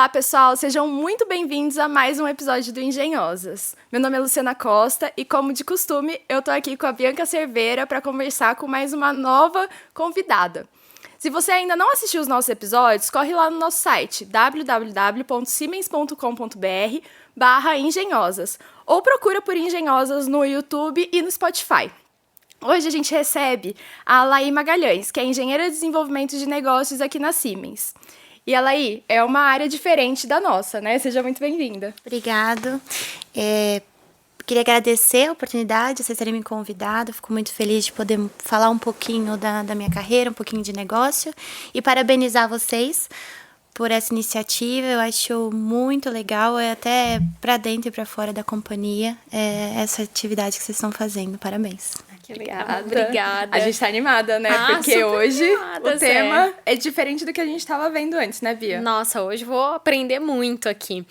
Olá, pessoal! Sejam muito bem-vindos a mais um episódio do Engenhosas. Meu nome é Luciana Costa e, como de costume, eu tô aqui com a Bianca Cerveira para conversar com mais uma nova convidada. Se você ainda não assistiu os nossos episódios, corre lá no nosso site www.siemens.com.br/engenhosas ou procura por Engenhosas no YouTube e no Spotify. Hoje a gente recebe a Laí Magalhães, que é engenheira de desenvolvimento de negócios aqui na Siemens. E a Laí é uma área diferente da nossa, né? Seja muito bem-vinda. Obrigado. Queria agradecer a oportunidade de vocês terem me convidado. Fico muito feliz de poder falar um pouquinho da minha carreira, um pouquinho de negócio. E parabenizar vocês por essa iniciativa. Eu acho muito legal, até para dentro e para fora da companhia, essa atividade que vocês estão fazendo. Parabéns. Obrigada. A gente tá animada, né? Porque hoje o tema é diferente do que a gente tava vendo antes, né, Bia? Nossa, hoje vou aprender muito aqui.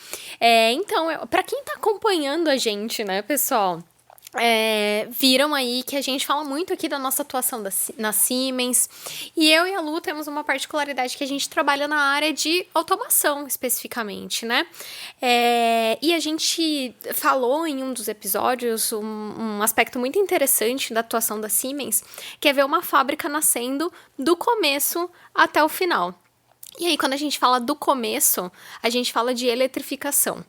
Então, para quem tá acompanhando a gente, né, pessoal... viram aí que a gente fala muito aqui da nossa atuação na Siemens, e eu e a Lu temos uma particularidade que a gente trabalha na área de automação especificamente, né? E a gente falou em um dos episódios um aspecto muito interessante da atuação da Siemens, que é ver uma fábrica nascendo do começo até o final. E aí, quando a gente fala do começo, a gente fala de eletrificação.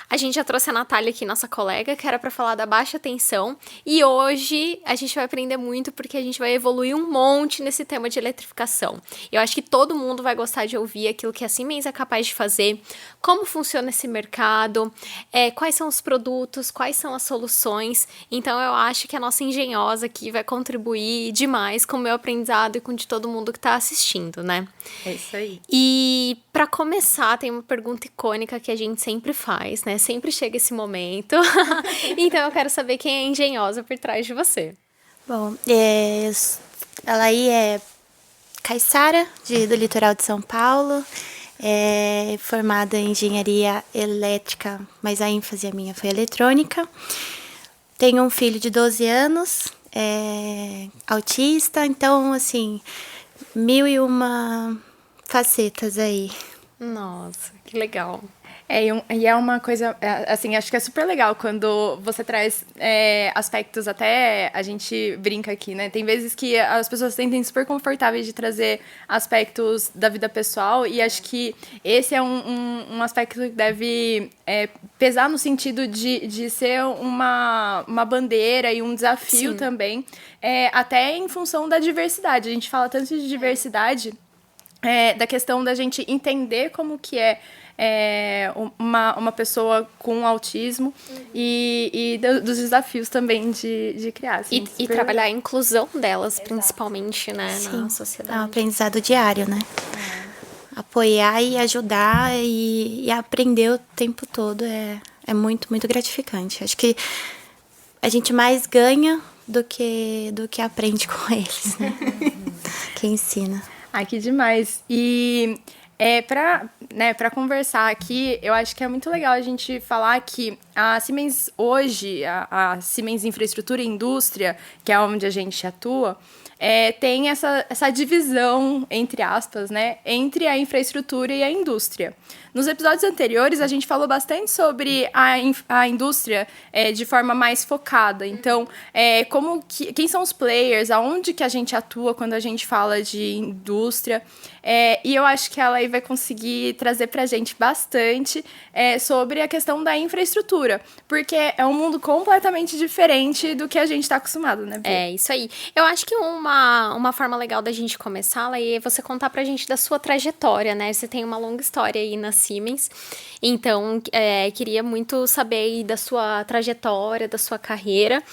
A gente já trouxe a Natália aqui, nossa colega, que era para falar da baixa tensão. E hoje a gente vai aprender muito porque a gente vai evoluir um monte nesse tema de eletrificação. Eu acho que todo mundo vai gostar de ouvir aquilo que a Siemens é capaz de fazer, como funciona esse mercado, quais são os produtos, quais são as soluções. Então, eu acho que a nossa engenhosa aqui vai contribuir demais com o meu aprendizado e com o de todo mundo que está assistindo, né? É isso aí. E para começar, tem uma pergunta icônica que a gente sempre faz, né? Sempre chega esse momento. Então eu quero saber quem é engenhosa por trás de você. Bom, ela aí é caiçara do litoral de São Paulo, formada em engenharia elétrica, mas a ênfase minha foi eletrônica. Tenho um filho de 12 anos, autista, então, assim, 1001 facetas aí. Nossa, que legal. E é uma coisa, assim, acho que é super legal quando você traz aspectos, até a gente brinca aqui, né? Tem vezes que as pessoas se sentem super confortáveis de trazer aspectos da vida pessoal, e acho que esse é um aspecto que deve pesar no sentido de ser uma bandeira e um desafio. Sim. Também, até em função da diversidade. A gente fala tanto de diversidade, da questão da gente entender como que uma pessoa com autismo, e dos desafios também de criar. Assim, e trabalhar a inclusão delas. Exato. Principalmente, né? Sim, na sociedade. É um aprendizado diário, né? Apoiar e ajudar e aprender o tempo todo é muito, muito gratificante. Acho que a gente mais ganha do que aprende com eles, né? Que ensina. Ai, que demais. E para conversar aqui, eu acho que é muito legal a gente falar que a Siemens hoje, a Siemens Infraestrutura e Indústria, que é onde a gente atua, tem essa divisão, entre aspas, né, entre a infraestrutura e a indústria. Nos episódios anteriores, a gente falou bastante sobre a indústria de forma mais focada. Então, quem são os players, aonde que a gente atua quando a gente fala de indústria. E eu acho que ela aí vai conseguir trazer pra gente bastante sobre a questão da infraestrutura. Porque é um mundo completamente diferente do que a gente está acostumado, né, Bia? Isso aí. Eu acho que uma forma legal da gente começar é você contar pra gente da sua trajetória, né? Você tem uma longa história aí na Siemens, então queria muito saber aí da sua trajetória, da sua carreira,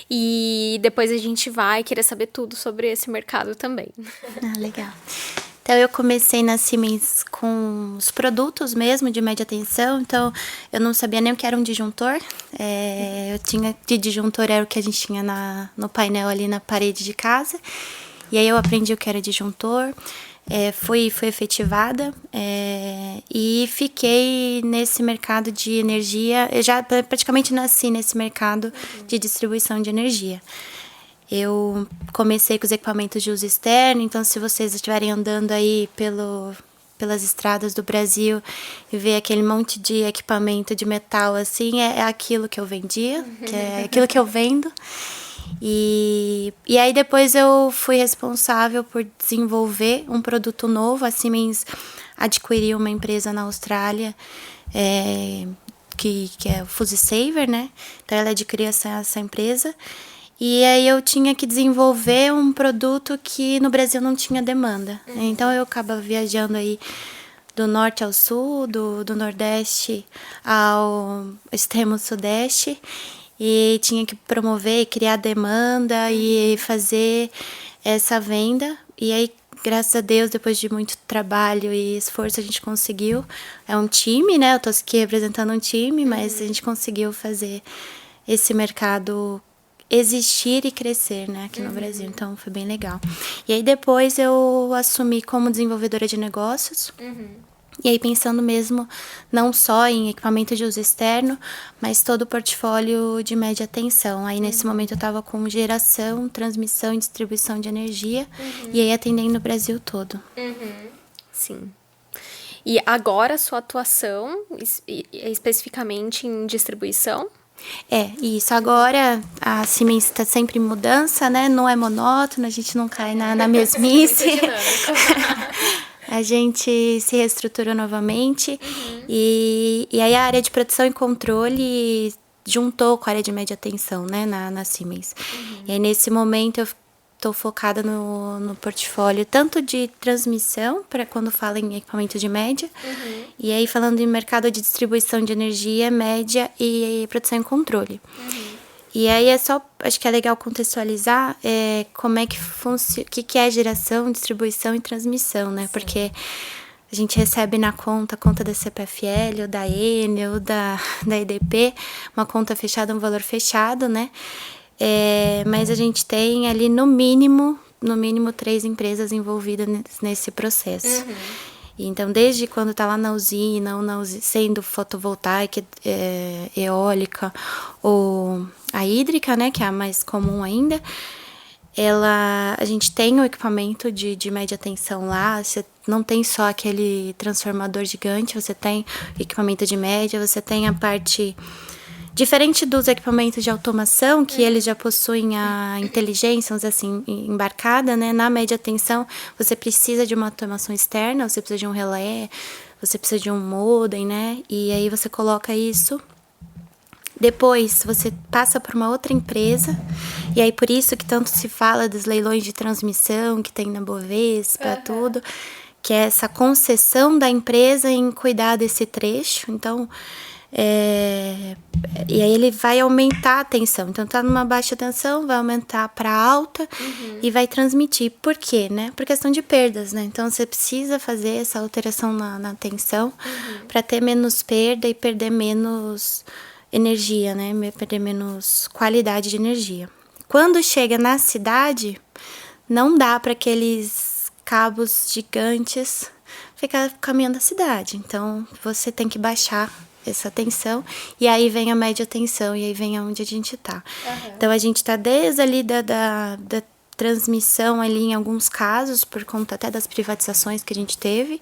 e depois a gente vai querer saber tudo sobre esse mercado também. Legal. Então, eu comecei na Siemens com os produtos mesmo de média tensão, então eu não sabia nem o que era um disjuntor. Eu tinha de disjuntor, era o que a gente tinha no painel ali na parede de casa, e aí eu aprendi o que era disjuntor. Fui efetivada e fiquei nesse mercado de energia. Eu já praticamente nasci nesse mercado de distribuição de energia. Eu comecei com os equipamentos de uso externo, então se vocês estiverem andando aí pelas estradas do Brasil e ver aquele monte de equipamento de metal, assim, é aquilo que eu vendia, que é aquilo que eu vendo. E aí depois eu fui responsável por desenvolver um produto novo. A Siemens adquiriu uma empresa na Austrália, que é o Fuse Saver, né? Então ela adquiriu essa empresa. E aí eu tinha que desenvolver um produto que no Brasil não tinha demanda. Então eu acabava viajando aí do norte ao sul, do nordeste ao extremo sudeste. E tinha que promover, criar demanda e fazer essa venda. E aí, graças a Deus, depois de muito trabalho e esforço, a gente conseguiu. É um time, né? Eu tô aqui representando um time, mas a gente conseguiu fazer esse mercado existir e crescer, né, aqui no Brasil. Então, foi bem legal. E aí, depois, eu assumi como desenvolvedora de negócios. E aí, pensando mesmo não só em equipamento de uso externo, mas todo o portfólio de média tensão. Aí, nesse momento, eu estava com geração, transmissão e distribuição de energia. E aí, atendendo o Brasil todo. Sim. E agora, sua atuação, especificamente em distribuição? Isso. Agora, a Siemens está sempre em mudança, né? Não é monótono, a gente não cai na mesmice. Muito dinâmico. A gente se reestruturou novamente e aí a área de produção e controle juntou com a área de média tensão, né, na Siemens. E aí, nesse momento, eu estou focada no portfólio tanto de transmissão, para quando fala em equipamento de média, e aí falando em mercado de distribuição de energia, média e produção e controle. E aí acho que é legal contextualizar como é que funciona, o que é geração, distribuição e transmissão, né? Sim. Porque a gente recebe na conta da CPFL, ou da Enel, ou da EDP, uma conta fechada, um valor fechado, né? Mas a gente tem ali no mínimo 3 empresas envolvidas nesse processo. Então, desde quando está lá na usina, ou sendo fotovoltaica, eólica ou a hídrica, né, que é a mais comum ainda, a gente tem o equipamento de média tensão lá. Você não tem só aquele transformador gigante, você tem equipamento de média, você tem a parte... Diferente dos equipamentos de automação, que eles já possuem a inteligência, vamos dizer assim, embarcada, né? Na média tensão, você precisa de uma automação externa, você precisa de um relé, você precisa de um modem, né? E aí você coloca isso. Depois, você passa por uma outra empresa, e aí por isso que tanto se fala dos leilões de transmissão que tem na Bovespa, tudo, que é essa concessão da empresa em cuidar desse trecho. Então... e aí ele vai aumentar a tensão. Então tá numa baixa tensão, vai aumentar para alta e vai transmitir. Por quê, né? Por questão de perdas, né? Então você precisa fazer essa alteração na tensão para ter menos perda e perder menos energia, né? Perder menos qualidade de energia. Quando chega na cidade, não dá para aqueles cabos gigantes ficar caminhando a cidade. Então você tem que baixar essa tensão, e aí vem a média tensão, e aí vem aonde a gente tá. Então, a gente tá desde ali da transmissão ali, em alguns casos, por conta até das privatizações que a gente teve,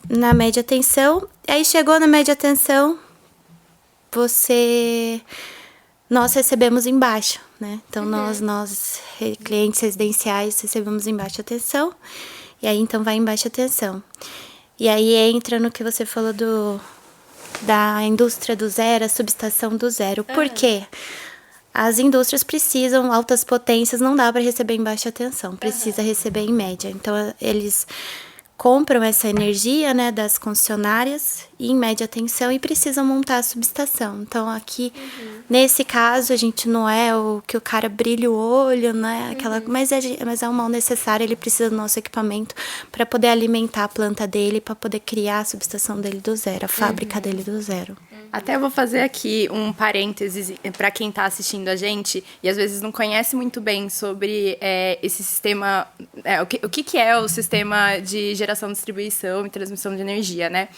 na média tensão. Aí, chegou na média tensão, nós recebemos em baixa, né? Então, nós, clientes residenciais, recebemos em baixa tensão, e aí, então, vai em baixa tensão. E aí entra no que você falou da indústria do zero, a subestação do zero. Por quê? As indústrias precisam, altas potências, não dá para receber em baixa tensão, precisa receber em média. Então, eles compram essa energia, né, das concessionárias em média tensão e precisam montar a subestação. Então, aqui, nesse caso, a gente não é o que o cara brilha o olho, né, mas é um mal necessário, ele precisa do nosso equipamento para poder alimentar a planta dele, para poder criar a subestação dele do zero, a fábrica dele do zero. Até eu vou fazer aqui um parênteses para quem está assistindo a gente e às vezes não conhece muito bem sobre esse sistema, o que é o sistema de geração, distribuição e transmissão de energia, né?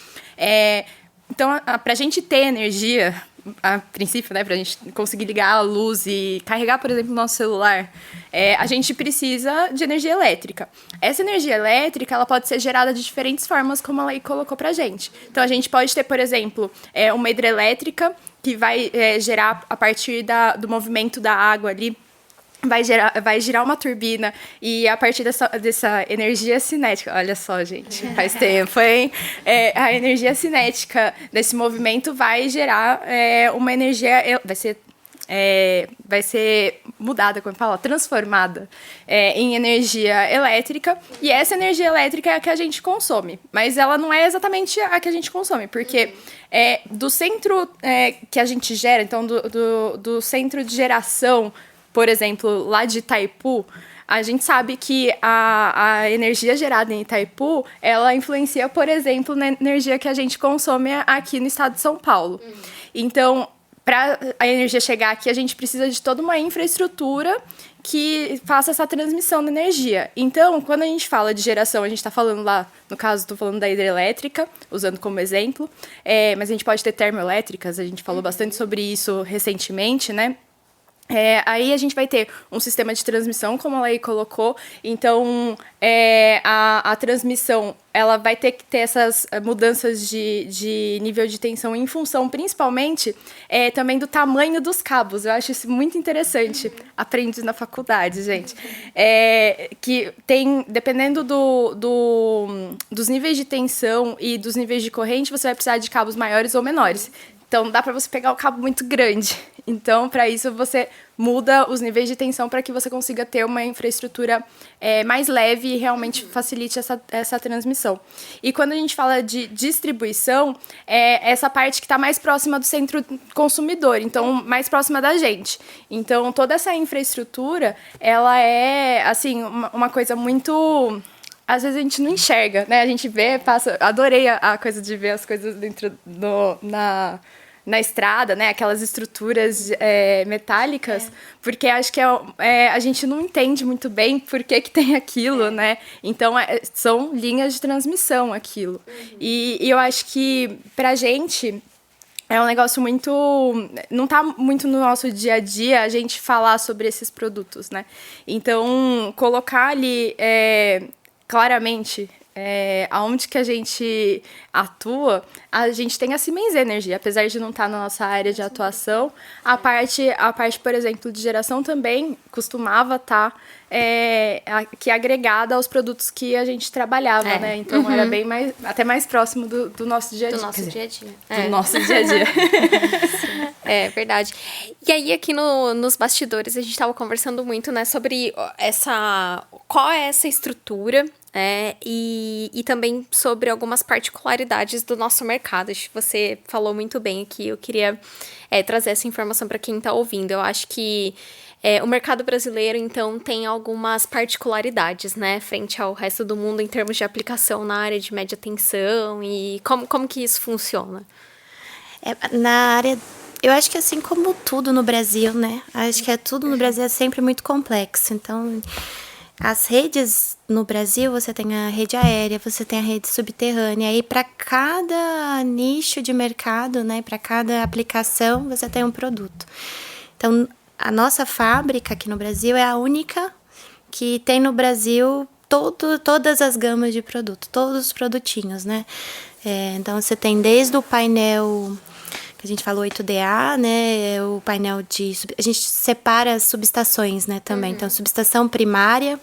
Então, para a gente ter energia, a princípio, né, pra gente conseguir ligar a luz e carregar, por exemplo, o nosso celular, a gente precisa de energia elétrica. Essa energia elétrica, ela pode ser gerada de diferentes formas, como a lei colocou pra gente. Então, a gente pode ter, por exemplo, uma hidrelétrica que vai gerar a partir do movimento da água ali, vai girar uma turbina e a partir dessa energia cinética, olha só, gente, faz tempo, hein? A energia cinética desse movimento vai gerar uma energia, vai ser mudada, como fala, transformada em energia elétrica, e essa energia elétrica é a que a gente consome, mas ela não é exatamente a que a gente consome, porque do centro que a gente gera, então do centro de geração, por exemplo, lá de Itaipu, a gente sabe que a energia gerada em Itaipu, ela influencia, por exemplo, na energia que a gente consome aqui no estado de São Paulo. Então, para a energia chegar aqui, a gente precisa de toda uma infraestrutura que faça essa transmissão da energia. Então, quando a gente fala de geração, a gente está falando lá, no caso, estou falando da hidrelétrica, usando como exemplo, mas a gente pode ter termoelétricas, a gente falou bastante sobre isso recentemente, né? Aí a gente vai ter um sistema de transmissão, como a lei colocou. Então, a transmissão, ela vai ter que ter essas mudanças de nível de tensão em função, principalmente, também do tamanho dos cabos. Eu acho isso muito interessante. Aprendi na faculdade, gente. Que tem, dependendo dos níveis de tensão e dos níveis de corrente, você vai precisar de cabos maiores ou menores. Então, dá para você pegar o cabo muito grande. Então, para isso, você muda os níveis de tensão para que você consiga ter uma infraestrutura mais leve e realmente facilite essa transmissão. E quando a gente fala de distribuição, essa parte que está mais próxima do centro consumidor, então, mais próxima da gente. Então, toda essa infraestrutura, ela é, assim, uma coisa muito... Às vezes a gente não enxerga, né? A gente vê, passa... Adorei a coisa de ver as coisas dentro na estrada, né? Aquelas estruturas metálicas, porque acho que a gente não entende muito bem por que tem aquilo, né? Então, são linhas de transmissão aquilo. E eu acho que, pra gente, é um negócio muito... Não tá muito no nosso dia a dia a gente falar sobre esses produtos, né? Então, colocar ali... claramente, aonde que a gente atua, a gente tem a Siemens Energy, apesar de não estar na nossa área de atuação, a parte, por exemplo, de geração também costumava estar aqui agregada aos produtos que a gente trabalhava, né? Então, era bem até mais próximo do nosso dia a dia. Do nosso dia a dia. Do nosso dia a dia. É verdade. E aí, aqui nos bastidores, a gente estava conversando muito, né, sobre qual é essa estrutura, e também sobre algumas particularidades do nosso mercado. Acho que você falou muito bem aqui, eu queria trazer essa informação para quem está ouvindo. Eu acho que o mercado brasileiro, então, tem algumas particularidades, né, frente ao resto do mundo em termos de aplicação na área de média tensão, e como que isso funciona? Na área... Eu acho que assim como tudo no Brasil, né? Acho que tudo no Brasil é sempre muito complexo. Então, as redes no Brasil, você tem a rede aérea, você tem a rede subterrânea. E para cada nicho de mercado, né? Para cada aplicação, você tem um produto. Então, a nossa fábrica aqui no Brasil é a única que tem no Brasil todas as gamas de produto, todos os produtinhos, né? Então, você tem desde o painel... A gente falou 8DA, né, o painel a gente separa as subestações, né, também. Então, subestação primária,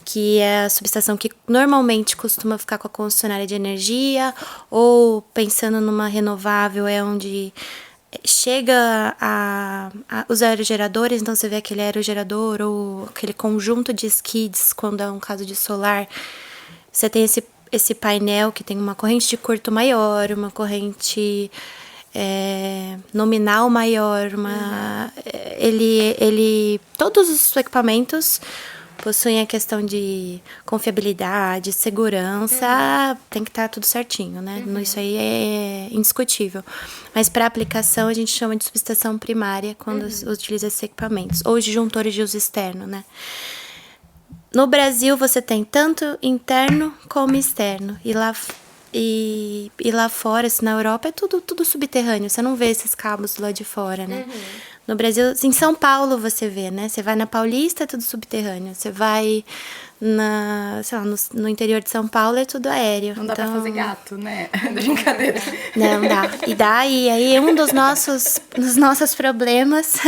que é a subestação que normalmente costuma ficar com a concessionária de energia, ou pensando numa renovável, é onde chega os aerogeradores, então você vê aquele aerogerador ou aquele conjunto de skids, quando é um caso de solar, você tem esse painel que tem uma corrente de curto maior, uma corrente... nominal maior, todos os equipamentos possuem a questão de confiabilidade, segurança, tem que estar tudo certinho, né? Isso aí é indiscutível. Mas para aplicação a gente chama de subestação primária quando utiliza esses equipamentos, ou disjuntores de uso externo, né? No Brasil você tem tanto interno como externo, e lá E lá fora, assim, na Europa, é tudo subterrâneo. Você não vê esses cabos lá de fora, né? No Brasil, em São Paulo você vê, né? Você vai na Paulista, é tudo subterrâneo. Você vai sei lá, no interior de São Paulo, é tudo aéreo. Não dá pra fazer gato, né? Brincadeira. Não dá. E aí um dos nossos problemas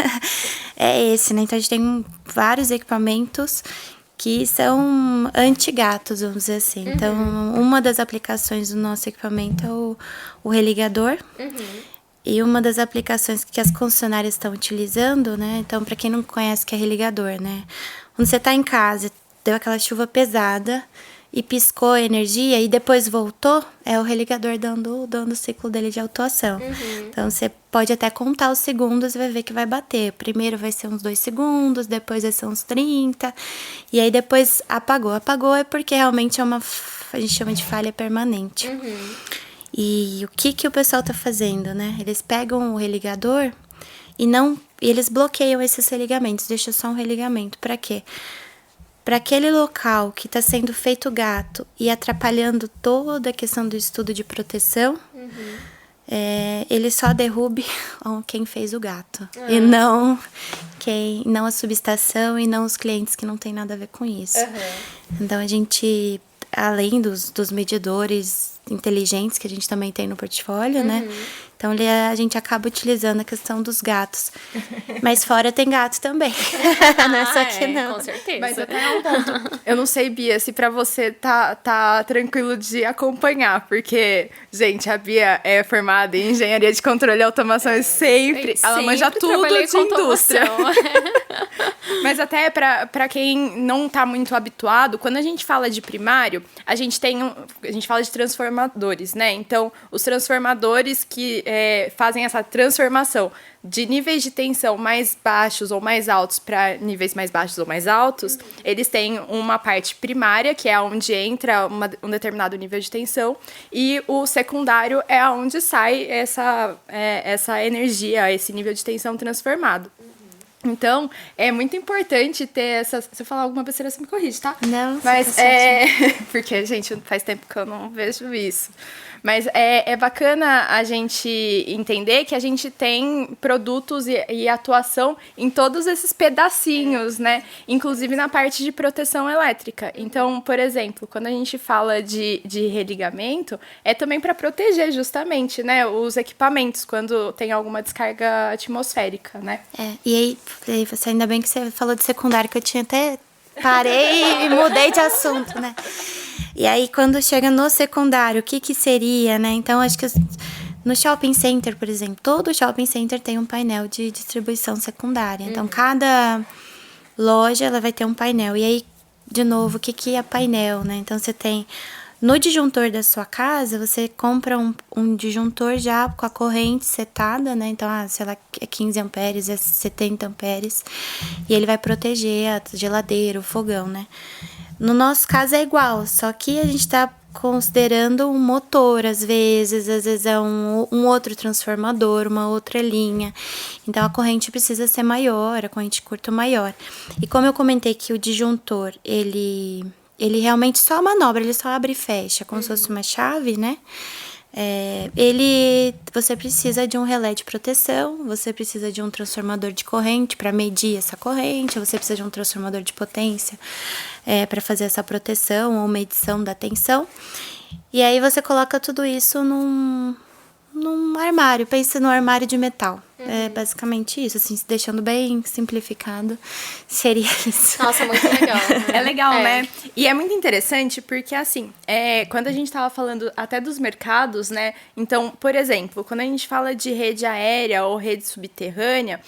é esse, né? Então a gente tem vários equipamentos que são anti-gatos, vamos dizer assim. Então, uma das aplicações do nosso equipamento é o religador. E uma das aplicações que as concessionárias estão utilizando, né? Então, para quem não conhece o que é religador, né? Quando você está em casa, deu aquela chuva pesada e piscou a energia e depois voltou, é o religador dando o ciclo dele de atuação. Então, você pode até contar os segundos e vai ver que vai bater. Primeiro vai ser uns 2 segundos, depois vai ser uns 30, e aí depois apagou. Apagou é porque realmente a gente chama de falha permanente. E o que o pessoal tá fazendo, né? Eles pegam o religador e eles bloqueiam esses religamentos, deixam só um religamento. Para quê? Para aquele local que está sendo feito gato e atrapalhando toda a questão do estudo de proteção, ele só derrube quem fez o gato. E não a subestação e não os clientes que não tem nada a ver com isso. Então a gente, além dos medidores inteligentes que a gente também tem no portfólio, né? Então a gente acaba utilizando a questão dos gatos. Mas fora tem gato também. Não é só que não. Com certeza. Mas até um ponto. Eu não sei, Bia, se pra você tá tranquilo de acompanhar, porque, gente, a Bia é formada em engenharia de controle e automação ela manja tudo de indústria. Mas até pra quem não tá muito habituado, quando a gente fala de primário, a gente fala de transformadores, né? Então, os transformadores que fazem essa transformação de níveis de tensão mais baixos ou mais altos para níveis mais baixos ou mais altos, eles têm uma parte primária, que é onde entra um determinado nível de tensão, e o secundário é onde sai essa energia, esse nível de tensão transformado. Então, é muito importante ter Se eu falar alguma besteira, você me corrige, tá? Não, mas porque, gente, faz tempo que eu não vejo isso. Mas é bacana a gente entender que a gente tem produtos e atuação em todos esses pedacinhos, né? Inclusive na parte de proteção elétrica. Então, por exemplo, quando a gente fala de religamento, é também para proteger justamente, né, os equipamentos quando tem alguma descarga atmosférica, né? E aí, você ainda bem que você falou de secundário, que eu tinha até parei e mudei de assunto, né? E aí, quando chega no secundário, o que seria, né? Então, acho que no shopping center, por exemplo, todo shopping center tem um painel de distribuição secundária. Então, cada loja, ela vai ter um painel. E aí, de novo, o que é painel, né? Então, você tem... No disjuntor da sua casa, você compra um disjuntor já com a corrente setada, né? Então, sei lá, é 15 amperes, é 70 amperes. E ele vai proteger a geladeira, o fogão, né? No nosso caso é igual, só que a gente tá considerando um motor, às vezes é um outro transformador, uma outra linha. Então, a corrente precisa ser maior, a corrente curta maior. E como eu comentei que o disjuntor, ele realmente só manobra, ele só abre e fecha, como se fosse uma chave, né? Você precisa de um relé de proteção, você precisa de um transformador de corrente para medir essa corrente, você precisa de um transformador de potência para fazer essa proteção ou medição da tensão. E aí você coloca tudo isso num armário, pensa no armário de metal. É basicamente isso, assim, deixando bem simplificado, seria isso. Nossa, muito legal. É legal, né? E é muito interessante porque, assim, quando a gente estava falando até dos mercados, né? Então, por exemplo, quando a gente fala de rede aérea ou rede subterrânea,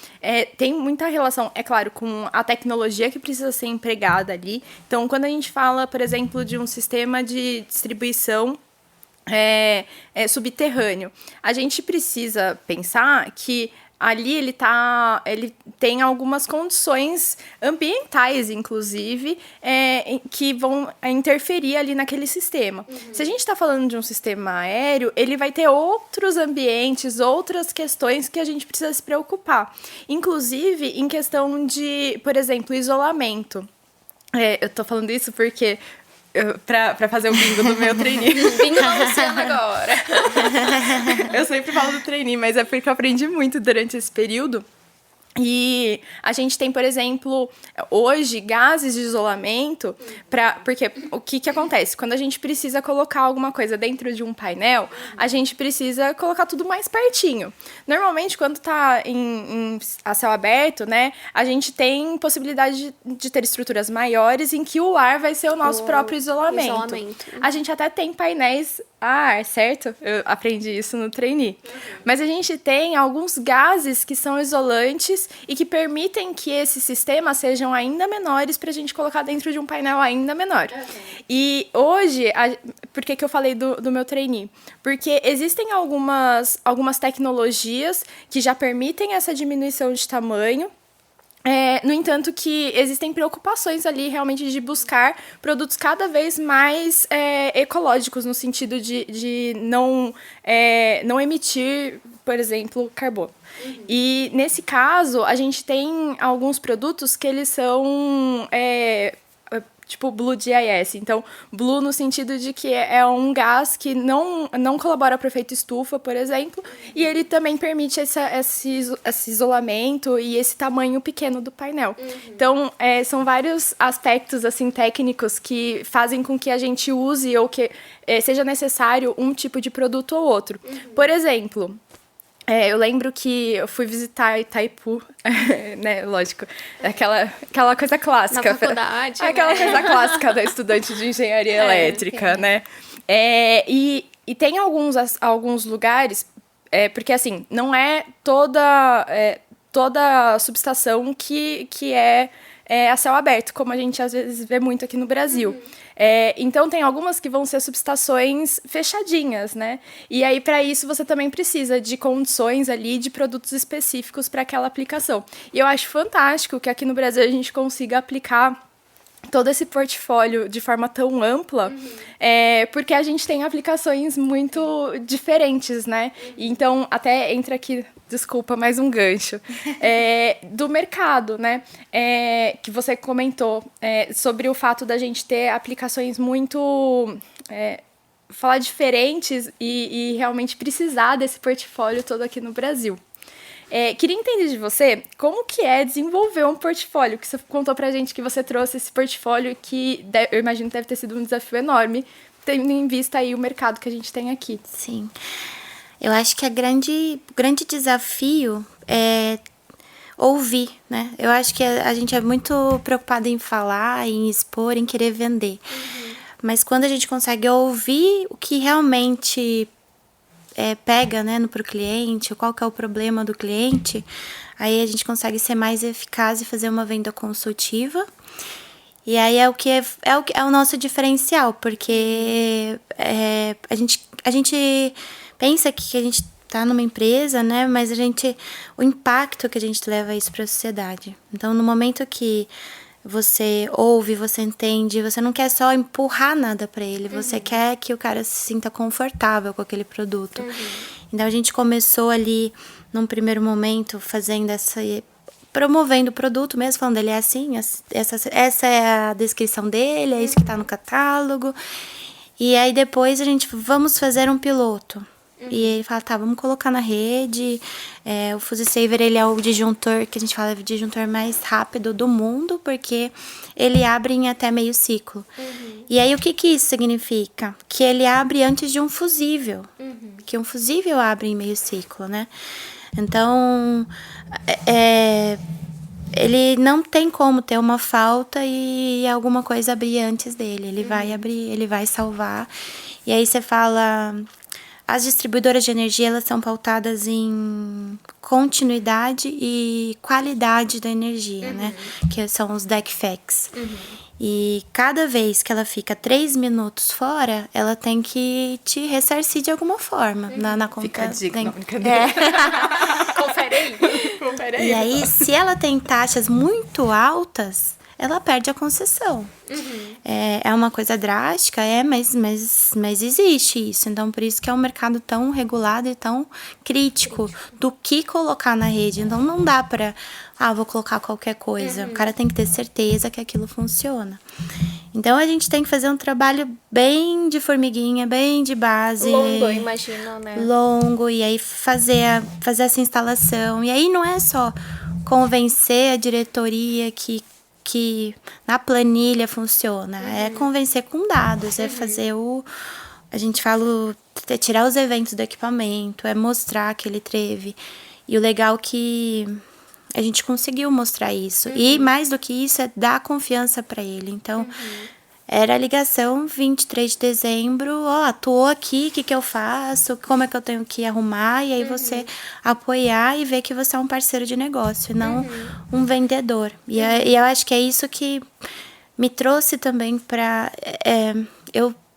tem muita relação, é claro, com a tecnologia que precisa ser empregada ali. Então, quando a gente fala, por exemplo, de um sistema de distribuição subterrâneo, a gente precisa pensar que ali ele tem algumas condições ambientais, inclusive, que vão interferir ali naquele sistema. Se a gente está falando de um sistema aéreo, ele vai ter outros ambientes, outras questões que a gente precisa se preocupar. Inclusive, em questão de, por exemplo, isolamento. Eu tô falando isso porque pra fazer o bingo do meu trainee. Bingo da Luciana agora. Eu sempre falo do trainee, mas é porque eu aprendi muito durante esse período. E a gente tem, por exemplo, hoje, gases de isolamento, porque o que acontece? Quando a gente precisa colocar alguma coisa dentro de um painel, a gente precisa colocar tudo mais pertinho. Normalmente, quando tá a céu aberto, né, a gente tem possibilidade de ter estruturas maiores em que o ar vai ser o nosso próprio isolamento. A gente até tem painéis a ar, certo? Eu aprendi isso no trainee. Mas a gente tem alguns gases que são isolantes e que permitem que esses sistemas sejam ainda menores para a gente colocar dentro de um painel ainda menor. E hoje, por que eu falei do meu trainee? Porque existem algumas tecnologias que já permitem essa diminuição de tamanho. No entanto, que existem preocupações ali realmente de buscar produtos cada vez mais ecológicos, no sentido de não emitir, por exemplo, carbono. E, nesse caso, a gente tem alguns produtos que eles são tipo Blue GIS. Então, Blue no sentido de que é um gás que não colabora para o efeito estufa, por exemplo, e ele também permite esse isolamento e esse tamanho pequeno do painel. Então, são vários aspectos assim técnicos que fazem com que a gente use ou que seja necessário um tipo de produto ou outro. Por exemplo, eu lembro que eu fui visitar Itaipu, né, lógico, aquela coisa clássica. Na faculdade, aquela coisa clássica da estudante de engenharia elétrica, né? E tem alguns lugares, porque assim, não é toda subestação que é a céu aberto, como a gente às vezes vê muito aqui no Brasil. Então, tem algumas que vão ser subestações fechadinhas, né? E aí, para isso, você também precisa de condições ali, de produtos específicos para aquela aplicação. E eu acho fantástico que aqui no Brasil a gente consiga aplicar todo esse portfólio de forma tão ampla, porque a gente tem aplicações muito diferentes, né? E então, até entra aqui, desculpa, mais um gancho, do mercado, né? Que você comentou sobre o fato da gente ter aplicações muito... falar diferentes e realmente precisar desse portfólio todo aqui no Brasil. Queria entender de você como que é desenvolver um portfólio, que você contou pra gente que você trouxe esse portfólio que eu imagino que deve ter sido um desafio enorme, tendo em vista aí o mercado que a gente tem aqui. Sim. Eu acho que o grande desafio é ouvir, né? Eu acho que a gente é muito preocupado em falar, em expor, em querer vender. Mas quando a gente consegue ouvir o que realmente pega, né, pro cliente, qual que é o problema do cliente, aí a gente consegue ser mais eficaz e fazer uma venda consultiva. E aí é o nosso diferencial, porque a gente pensa que a gente tá numa empresa, né, mas o impacto que a gente leva isso para a sociedade. Então, no momento que você ouve, você entende, você não quer só empurrar nada para ele, você quer que o cara se sinta confortável com aquele produto. Então a gente começou ali num primeiro momento promovendo o produto mesmo, falando ele é assim, essa é a descrição dele, é isso que tá no catálogo. E aí depois vamos fazer um piloto. E ele fala, tá, vamos colocar na rede. O Fuse Saver, ele é o disjuntor, que a gente fala, é o disjuntor mais rápido do mundo, porque ele abre em até meio ciclo. E aí, o que isso significa? Que ele abre antes de um fusível. Que um fusível abre em meio ciclo, né? Então, ele não tem como ter uma falta e alguma coisa abrir antes dele. Ele vai abrir, ele vai salvar. E aí, você fala... As distribuidoras de energia, elas são pautadas em continuidade e qualidade da energia, né? Que são os DECFECs. E cada vez que ela fica 3 minutos fora, ela tem que te ressarcir de alguma forma na conta. Fica a dica, não, brincadeira. Confere aí. E aí, se ela tem taxas muito altas, ela perde a concessão. É uma coisa drástica, mas existe isso. Então, por isso que é um mercado tão regulado e tão crítico do que colocar na rede. Então, não dá pra, vou colocar qualquer coisa. O cara tem que ter certeza que aquilo funciona. Então, a gente tem que fazer um trabalho bem de formiguinha, bem de base. Longo, imagino, né? Longo, e aí fazer essa instalação. E aí não é só convencer a diretoria que na planilha funciona. É convencer com dados, é fazer a gente fala, é tirar os eventos do equipamento, é mostrar que ele teve. E o legal que a gente conseguiu mostrar isso. E mais do que isso, é dar confiança para ele. Então, era a ligação 23 de dezembro, tô aqui, o que eu faço, como é que eu tenho que arrumar, e aí você apoiar e ver que você é um parceiro de negócio, e não um vendedor. E eu acho que é isso que me trouxe também para...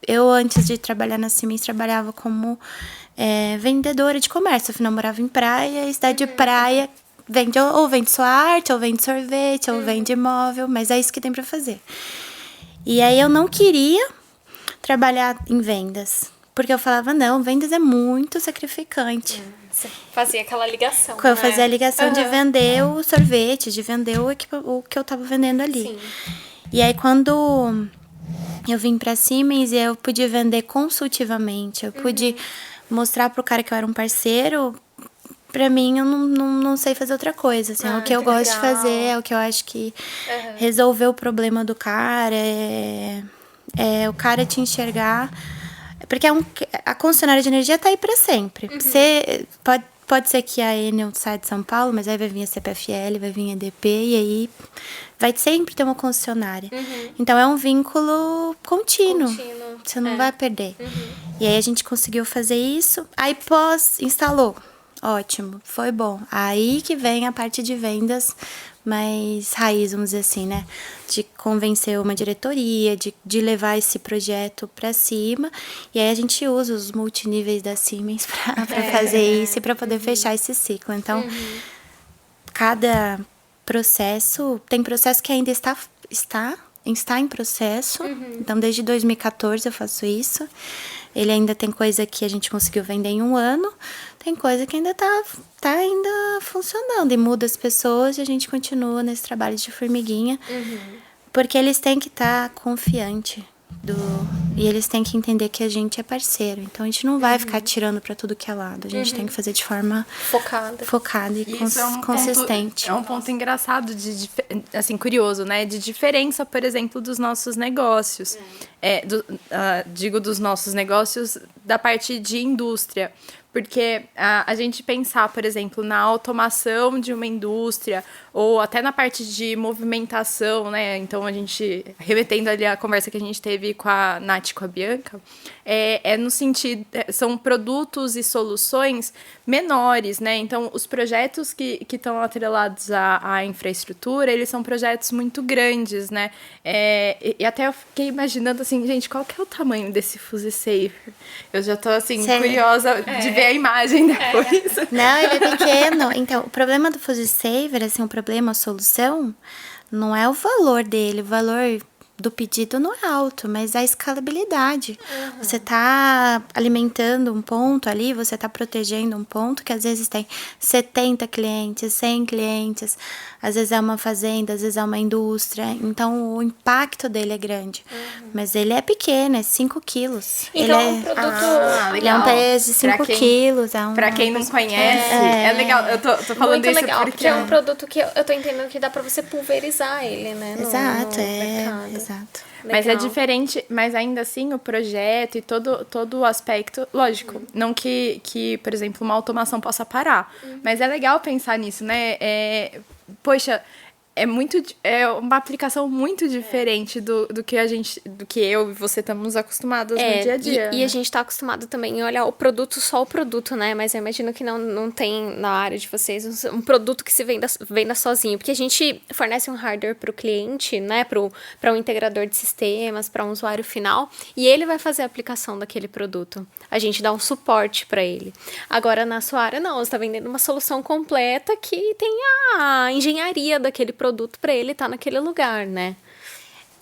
Eu, antes de trabalhar na Siemens, trabalhava como vendedora de comércio. Afinal, morava em praia, e cidade de praia vende sua arte, ou vende sorvete, ou vende imóvel, mas é isso que tem para fazer. E aí eu não queria trabalhar em vendas, porque eu falava, não, vendas é muito sacrificante. Você fazia aquela ligação, Eu fazia a ligação de vender o sorvete, de vender o que eu tava vendendo ali. Sim. E aí quando eu vim pra Siemens, eu pude vender consultivamente, eu pude mostrar pro cara que eu era um parceiro. Pra mim, eu não sei fazer outra coisa, assim, é o que eu gosto de fazer, é o que eu acho que resolver o problema do cara, é o cara te enxergar, porque a concessionária de energia tá aí pra sempre. Você pode ser que a Enel saia de São Paulo, mas aí vai vir a CPFL, vai vir a EDP, e aí vai sempre ter uma concessionária. Então, é um vínculo contínuo. Você não vai perder. E aí, a gente conseguiu fazer isso, aí instalou. Ótimo, foi bom. Aí que vem a parte de vendas mais raiz, vamos dizer assim, né? De convencer uma diretoria, de levar esse projeto para cima. E aí a gente usa os multiníveis da Siemens para fazer isso e para poder fechar esse ciclo. Então, cada processo... Tem processo que ainda está em processo. Então, desde 2014 eu faço isso. Ele ainda tem coisa que a gente conseguiu vender em 1 ano. Tem coisa que ainda tá ainda funcionando. E muda as pessoas e a gente continua nesse trabalho de formiguinha. Porque eles têm que estar confiante e eles têm que entender que a gente é parceiro. Então, a gente não vai ficar tirando para tudo que é lado. A gente tem que fazer de forma focada e consistente. É um ponto engraçado, assim, curioso, né? De diferença, por exemplo, dos nossos negócios. Digo dos nossos negócios da parte de indústria. Porque a gente pensar, por exemplo, na automação de uma indústria ou até na parte de movimentação, né? Então, a gente, remetendo ali a conversa que a gente teve com a Nath e com a Bianca, no sentido, são produtos e soluções menores, né? Então, os projetos que estão atrelados à infraestrutura, eles são projetos muito grandes, né? E até eu fiquei imaginando, assim, gente, qual que é o tamanho desse Fuse Saver? Eu já tô, assim, curiosa de ver a imagem depois. Não, ele é pequeno. Então, o problema do Fuse Saver, assim, a solução, não é o valor dele. O valor do pedido não é alto, mas a escalabilidade. Você está alimentando um ponto ali, você está protegendo um ponto que às vezes tem 70 clientes, 100 clientes, às vezes é uma fazenda, às vezes é uma indústria. Então, o impacto dele é grande. Mas ele é pequeno, é 5 quilos. Então, ele um produto... ele é um peso de 5 quilos. Pra quem não conhece, é legal. Eu tô falando muito isso legal, porque é um produto que eu tô entendendo que dá pra você pulverizar ele, né? Exato, no mercado. exato. Mas é diferente, mas ainda assim o projeto e todo o aspecto, lógico, não que, por exemplo, uma automação possa parar, mas é legal pensar nisso, né? Poxa, é uma aplicação muito diferente do que eu e você estamos acostumados no dia a dia. E a gente tá acostumado também em olhar só o produto, né? Mas eu imagino que não tem na área de vocês um produto que se venda sozinho. Porque a gente fornece um hardware pro cliente, né? Para um integrador de sistemas, para um usuário final. E ele vai fazer a aplicação daquele produto. A gente dá um suporte para ele. Agora, na sua área, não. Você tá vendendo uma solução completa que tem a engenharia daquele produto para ele estar naquele lugar, né?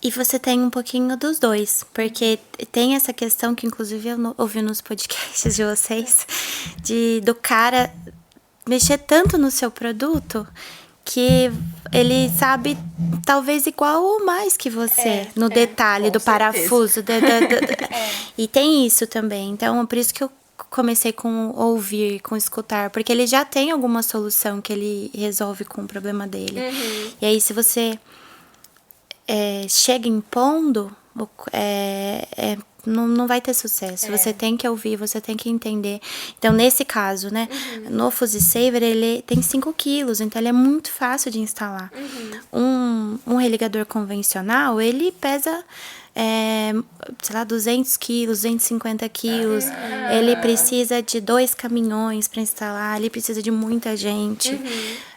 E você tem um pouquinho dos dois, porque tem essa questão que inclusive eu ouvi nos podcasts de vocês, do cara mexer tanto no seu produto que ele sabe talvez igual ou mais que você no detalhe do parafuso. E tem isso também. Então, por isso que eu comecei com ouvir, com escutar, porque ele já tem alguma solução que ele resolve com o problema dele. E aí, se você chega impondo, não vai ter sucesso. Você tem que ouvir, você tem que entender. Então, nesse caso, né, no Fuse Saver, ele tem 5 quilos, então ele é muito fácil de instalar. Um religador convencional, ele pesa, sei lá, 200 quilos, 250 quilos. Ele precisa de 2 caminhões para instalar, ele precisa de muita gente.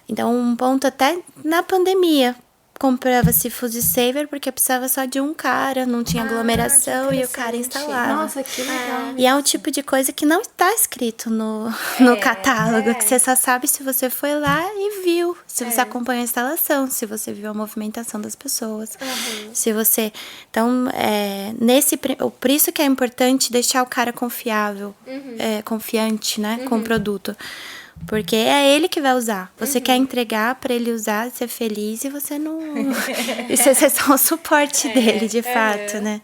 Então, um ponto até na pandemia, comprava-se Fuse Saver porque precisava só de um cara, não tinha aglomeração e o cara instalava. Nossa, que legal. E é um tipo de coisa que não está escrito no catálogo, que você só sabe se você foi lá e viu, se você acompanhou a instalação, se você viu a movimentação das pessoas, se você... Então, por isso que é importante deixar o cara confiável, confiante, né, com o produto. Porque é ele que vai usar. Você quer entregar para ele usar, ser feliz e você não... e você é só o suporte dele, de fato, né?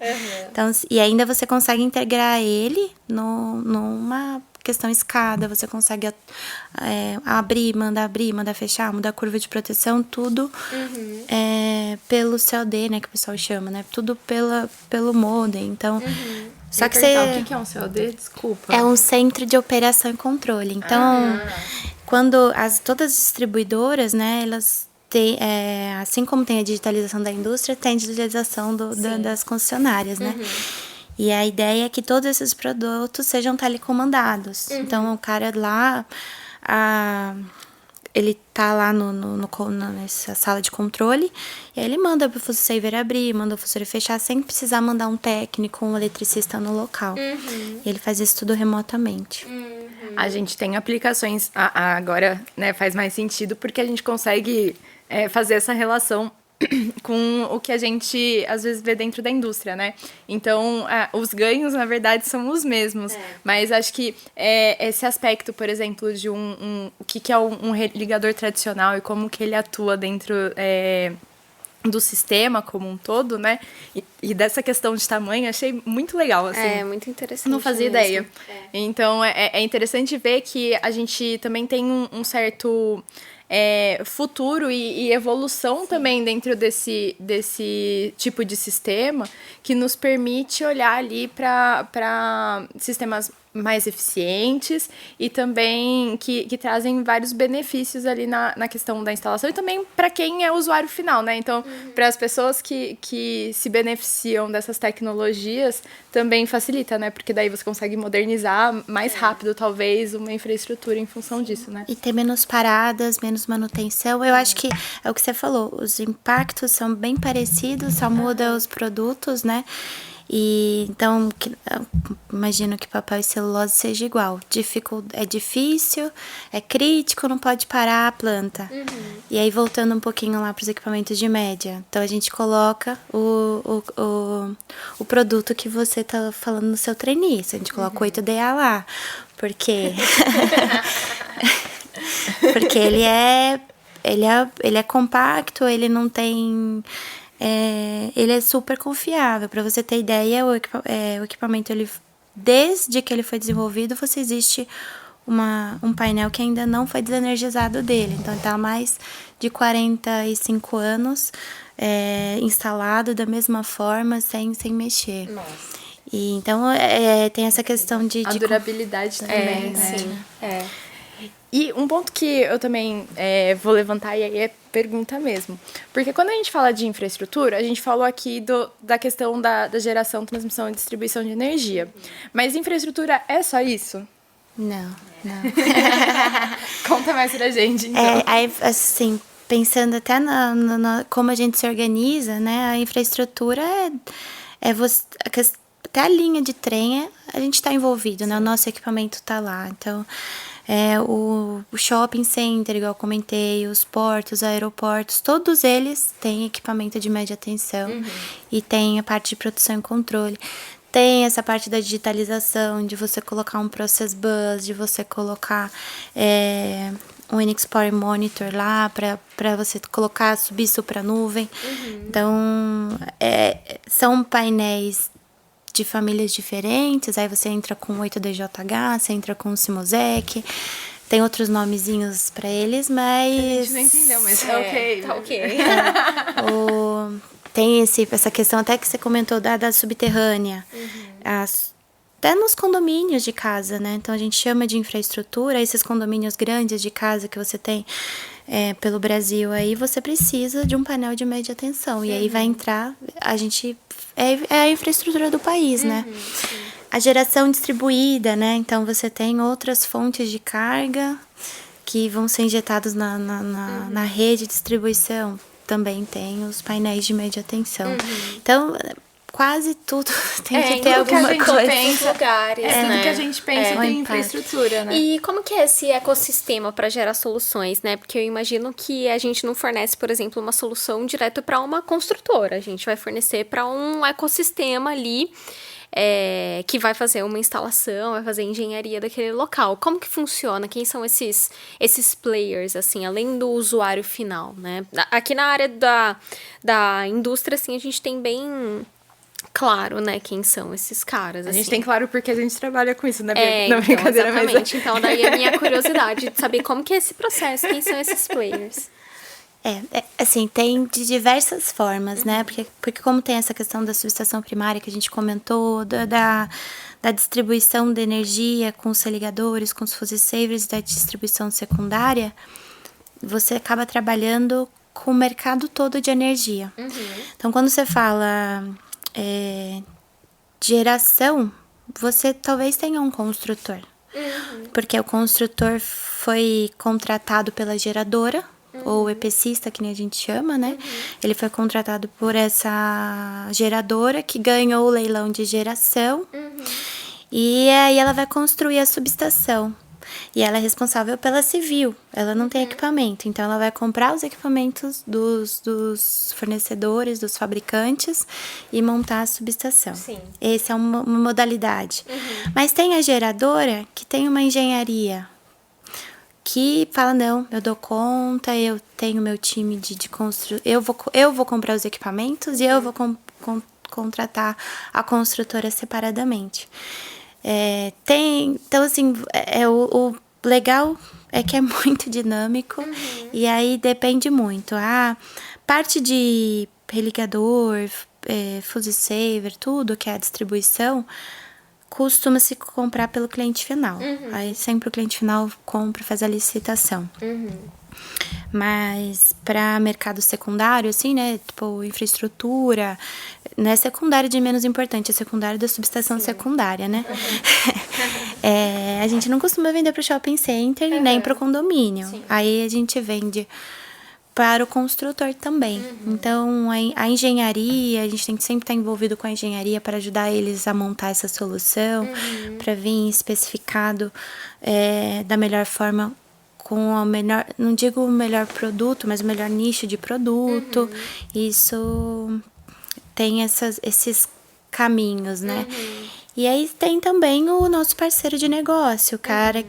Então, e ainda você consegue integrar ele numa questão escada. Você consegue abrir, mandar fechar, mudar a curva de proteção, tudo pelo COD, né? Que o pessoal chama, né? Tudo pelo modem. Então... Só que o que é um COD? Desculpa. É um centro de operação e controle. Então, quando todas as distribuidoras, né, elas têm, assim como tem a digitalização da indústria, tem a digitalização das concessionárias, né? E a ideia é que todos esses produtos sejam telecomandados. Então, o cara lá, ele tá lá nessa sala de controle, e aí ele manda pro Fuse Saver abrir, manda o Fuse Saver fechar, sem precisar mandar um técnico, um eletricista no local. E ele faz isso tudo remotamente. A gente tem aplicações, agora, né, faz mais sentido, porque a gente consegue fazer essa relação com o que a gente, às vezes, vê dentro da indústria, né? Então, os ganhos, na verdade, são os mesmos. Mas acho que esse aspecto, por exemplo, de o que é um ligador tradicional e como que ele atua dentro do sistema como um todo, né? E dessa questão de tamanho, achei muito legal, assim. É, muito interessante. Não fazia ideia. Então, é interessante ver que a gente também tem um certo... futuro e evolução também dentro desse tipo de sistema que nos permite olhar ali para sistemas mais eficientes e também que trazem vários benefícios ali na questão da instalação e também para quem é usuário final, né? Então, para as pessoas que se beneficiam dessas tecnologias, também facilita, né? Porque daí você consegue modernizar mais rápido, talvez, uma infraestrutura em função disso, né? E ter menos paradas, menos manutenção. Eu acho que é o que você falou, os impactos são bem parecidos, só muda os produtos, né? E então, imagino que papel e celulose seja igual. É difícil, é crítico, não pode parar a planta. E aí, voltando um pouquinho lá para os equipamentos de média. Então, a gente coloca o produto que você tá falando no seu trainee. A gente coloca o 8DA lá. Porque... porque ele é compacto, ele não tem... ele é super confiável. Para você ter ideia, o equipamento, desde que ele foi desenvolvido, existe um painel que ainda não foi desenergizado dele. Então, está há mais de 45 anos instalado da mesma forma, sem mexer. Nossa. E, então, tem essa questão de... A durabilidade também, né? Sim. E um ponto que eu também vou levantar, e aí é pergunta mesmo. Porque quando a gente fala de infraestrutura, a gente falou aqui da questão da geração, transmissão e distribuição de energia. Mas infraestrutura é só isso? Não. Conta mais pra gente, então. Aí, assim, pensando até como a gente se organiza, né? A infraestrutura até a linha de trem a gente está envolvido, né? O nosso equipamento está lá. Então, o shopping center, igual eu comentei, os portos, aeroportos, todos eles têm equipamento de média tensão e tem a parte de produção e controle. Tem essa parte da digitalização, de você colocar um process bus, de você colocar um NX Power Monitor lá para você colocar, subir isso para nuvem. Então, são painéis de famílias diferentes. Aí você entra com 8DJH, você entra com Simosec. Tem outros nomezinhos para eles, mas... A gente não entendeu, mas tá ok. Tá ok. Tem essa questão até que você comentou da subterrânea. Até nos condomínios de casa, né? Então, a gente chama de infraestrutura. Esses condomínios grandes de casa que você tem pelo Brasil, aí você precisa de um painel de média tensão. E aí vai entrar... É a infraestrutura do país, né? A geração distribuída, né? Então, você tem outras fontes de carga que vão ser injetadas na rede de distribuição. Também tem os painéis de média tensão. Então, quase tudo tem que ter alguma coisa. Pensa, lugares, tudo né? que a gente pensa tem infraestrutura, né? E como que é esse ecossistema para gerar soluções, né? Porque eu imagino que a gente não fornece, por exemplo, uma solução direto para uma construtora. A gente vai fornecer para um ecossistema ali que vai fazer uma instalação, vai fazer engenharia daquele local. Como que funciona? Quem são esses players, assim, além do usuário final, né? Aqui na área da indústria, assim, a gente tem bem claro, né, quem são esses caras. A assim. gente tem claro porque a gente trabalha com isso, né? Então, Brincadeira, exatamente. Então, daí a minha curiosidade de saber como que é esse processo, quem são esses players. Assim, tem de diversas formas, né? Porque como tem essa questão da subestação primária que a gente comentou, da distribuição de energia com os religadores, com os fuzzy savers, da distribuição secundária, você acaba trabalhando com o mercado todo de energia. Então, quando você fala geração, você talvez tenha um construtor. Porque o construtor foi contratado pela geradora, ou EPCista, que nem a gente chama, né? Ele foi contratado por essa geradora que ganhou o leilão de geração. E aí ela vai construir a subestação. E ela é responsável pela civil. Ela não tem equipamento. Então, ela vai comprar os equipamentos dos fornecedores, dos fabricantes e montar a subestação. Sim. Essa é uma modalidade. Mas tem a geradora que tem uma engenharia que fala, não, eu dou conta, eu tenho meu time de construção, eu vou comprar os equipamentos e eu vou contratar a construtora separadamente. Então, assim, o legal é que é muito dinâmico e aí depende muito. A parte de religador, fuzzy saver, tudo que é a distribuição, costuma se comprar pelo cliente final. Aí sempre o cliente final compra, faz a licitação. Mas para mercado secundário, assim, né? Tipo, infraestrutura, não é secundário de menos importante, é secundário da subestação secundária, né? A gente não costuma vender para o shopping center nem para o condomínio. Aí a gente vende para o construtor também. Então, a engenharia, a gente tem que sempre estar envolvido com a engenharia para ajudar eles a montar essa solução, para vir especificado da melhor forma, com o melhor, não digo o melhor produto, mas o melhor nicho de produto. Isso tem esses caminhos, né? E aí tem também o nosso parceiro de negócio, o cara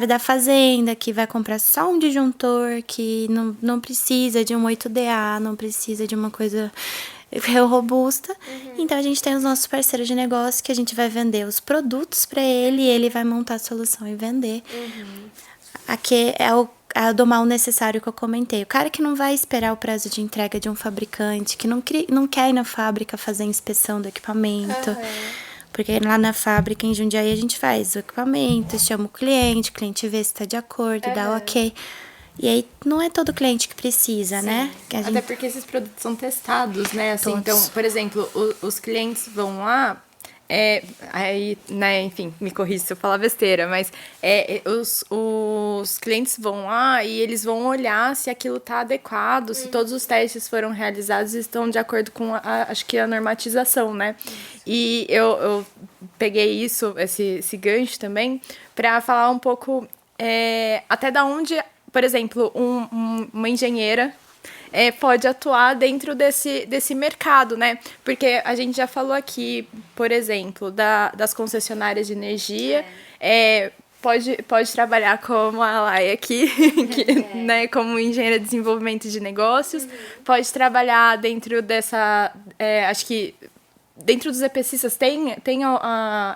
da fazenda, que vai comprar só um disjuntor, que não precisa de um 8DA, não precisa de uma coisa robusta. Então, a gente tem os nossos parceiros de negócio, que a gente vai vender os produtos para ele, e ele vai montar a solução e vender. Aqui é o domar o necessário que eu comentei. O cara que não vai esperar o prazo de entrega de um fabricante, que não quer ir na fábrica fazer a inspeção do equipamento. Porque lá na fábrica, em Jundiaí, a gente faz o equipamento, chama o cliente vê se está de acordo, dá o ok. E aí, não é todo cliente que precisa, né? Que Até porque esses produtos são testados, né? Assim, então, por exemplo, os clientes vão lá... aí, né, enfim, me corrija se eu falar besteira, mas os clientes vão lá e eles vão olhar se aquilo tá adequado, se todos os testes foram realizados e estão de acordo com, acho que a normatização, né? E eu peguei esse gancho também, para falar um pouco até da onde, por exemplo, uma engenheira pode atuar dentro desse mercado, né? Porque a gente já falou aqui, por exemplo, das concessionárias de energia. pode trabalhar como a Laia aqui, né, como engenheira de desenvolvimento de negócios, pode trabalhar dentro dessa, acho que dentro dos EPCistas tem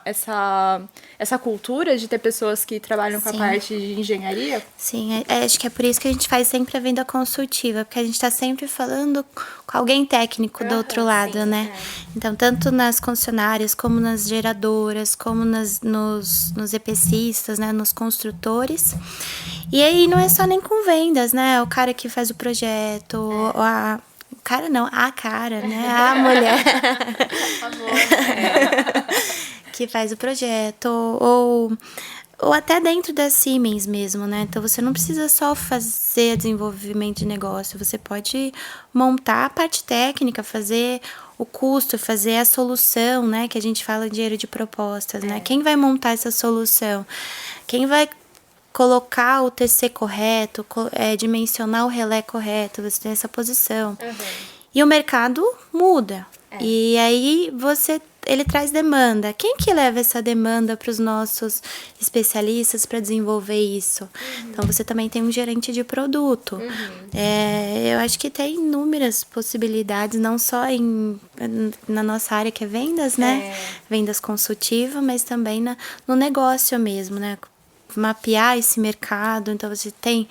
essa cultura de ter pessoas que trabalham com a parte de engenharia? Sim, acho que é por isso que a gente faz sempre a venda consultiva, porque a gente está sempre falando com alguém técnico do outro lado, né? Então, tanto nas concessionárias, como nas geradoras, como nos EPCistas, né? Nos construtores. E aí não é só nem com vendas, né? O cara que faz o projeto, a cara, né? A mulher. Por favor. Que faz o projeto, ou até dentro da Siemens mesmo, né? Então, você não precisa só fazer desenvolvimento de negócio, você pode montar a parte técnica, fazer o custo, fazer a solução, né? Que a gente fala de dinheiro de propostas, né? Quem vai montar essa solução? Quem vai colocar o TC correto, dimensionar o relé correto, você tem essa posição. E o mercado muda. E aí ele traz demanda. Quem que leva essa demanda para os nossos especialistas para desenvolver isso? Então, você também tem um gerente de produto. Eu acho que tem inúmeras possibilidades, não só na nossa área que é vendas, né? Vendas consultiva, mas também no negócio mesmo, né? Mapear esse mercado. Então, você tem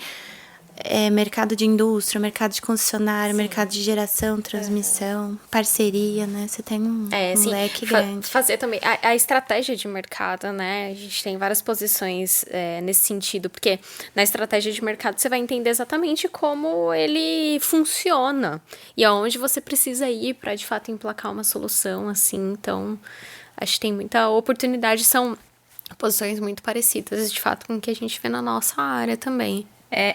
mercado de indústria, mercado de concessionário, mercado de geração, transmissão, parceria, né? Você tem um leque grande. Fazer também a estratégia de mercado, né? A gente tem várias posições nesse sentido, porque na estratégia de mercado você vai entender exatamente como ele funciona e aonde você precisa ir para, de fato, emplacar uma solução, assim. Então, acho que tem muita oportunidade, são posições muito parecidas, de fato, com o que a gente vê na nossa área também.